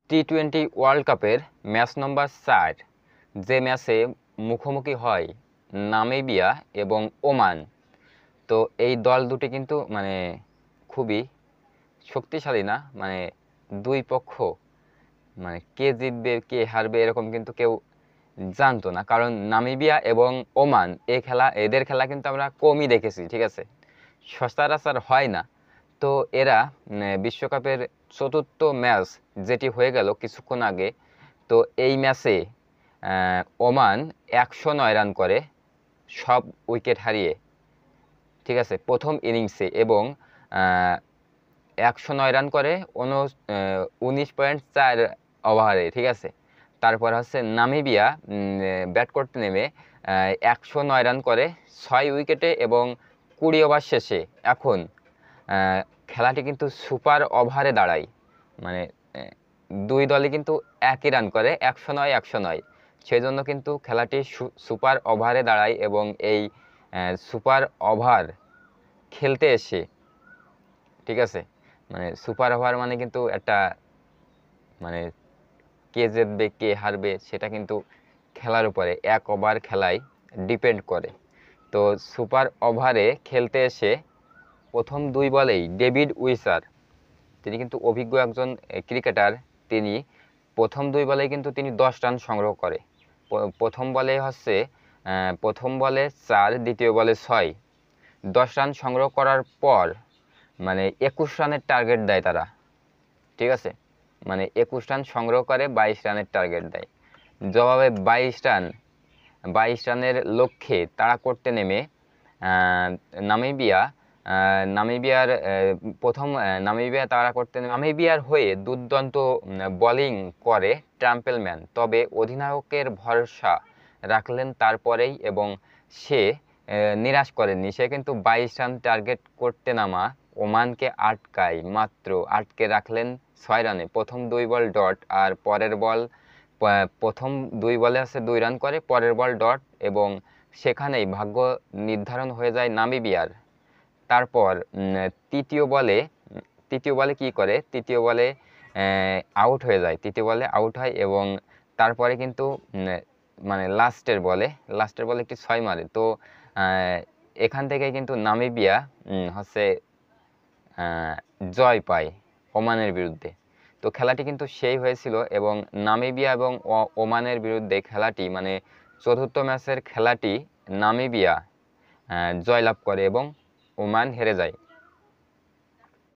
টি-20 world কাপের match নম্বর 4 যে ম্যাচে মুখোমুখি হয় নামিবিয়া এবং ওমান। তো এই দল দুটি কিন্তু খুবই শক্তিশালী না, দুই পক্ষ কে জিতবে কে হারবে এরকম কিন্তু কেউ জানতো না, কারণ নামিবিয়া এবং ওমান এদের খেলা কিন্তু আমরা কমই দেখেছি, ঠিক আছে, সচরাচর হয় না। তো এরা বিশ্বকাপের চতুর্থ ম্যাচ যেটি হয়ে গেল কিছুক্ষণ আগে, তো এই ম্যাচে ওমান 109 রান করে সব উইকেট হারিয়ে, ঠিক আছে, প্রথম ইনিংসে, এবং 109 রান করে 19.4 ওভারে, ঠিক আছে। তারপর হচ্ছে নামিবিয়া ব্যাট করতে নেমে 109 রান করে 6 উইকেটে এবং 20 ওভার শেষে। এখন খেলাটি কিন্তু সুপার ওভারে দাঁড়ায়, দুই দলে কিন্তু একই রান করে 109 সেই জন্য কিন্তু খেলাটি সুপার ওভারে দাঁড়ায়। এবং এই সুপার ওভার খেলতে এসে, ঠিক আছে, সুপার ওভার কিন্তু একটা কে জিতবে কে হারবে সেটা কিন্তু খেলার উপরে, এক ওভার খেলায় ডিপেন্ড করে। তো সুপার ওভারে খেলতে এসে প্রথম দুই বলেই ডেভিড উইসার, তিনি কিন্তু অভিজ্ঞ একজন ক্রিকেটার, তিনি প্রথম দুই বলেই কিন্তু তিনি 10 রান সংগ্রহ করে। প্রথম বলে 4, দ্বিতীয় বলে 6, 10 রান সংগ্রহ করার পর 21 রানের টার্গেট দেয় তারা, ঠিক আছে, 21 রান সংগ্রহ করে 22 রানের টার্গেট দেয়। জবাবে 22 রানের লক্ষ্যে তাড়া করতে নেমে নামিবিয়ার হয়ে দুর্দান্ত বোলিং করে ট্রাম্পেলম্যান, তবে অধিনায়কের ভরসা রাখলেন তারপরেই এবং সে নিরাশ করেননি। সে কিন্তু 22 রান টার্গেট করতে নামা ওমানকে আটকে রাখলেন 6 রানে। প্রথম দুই বল ডট, আর প্রথম দুই বলে 2 রান করে, পরের বল ডট, এবং সেখানেই ভাগ্য নির্ধারণ হয়ে যায় নামিবিয়ার। তারপর তৃতীয় বলে কি করে, তৃতীয় বলে আউট হয়ে যায়, আউট হয়, এবং তারপরে কিন্তু লাস্টের বলে একটি 6 মারে। তো এখান থেকে কিন্তু নামিবিয়া জয় পায় ওমানের বিরুদ্ধে। তো খেলাটি কিন্তু সেই হয়েছিল, এবং নামিবিয়া এবং ওমানের বিরুদ্ধে খেলাটি চতুর্থ ম্যাচের খেলাটি নামিবিয়া জয়লাভ করে এবং ওমান হেরে যায়।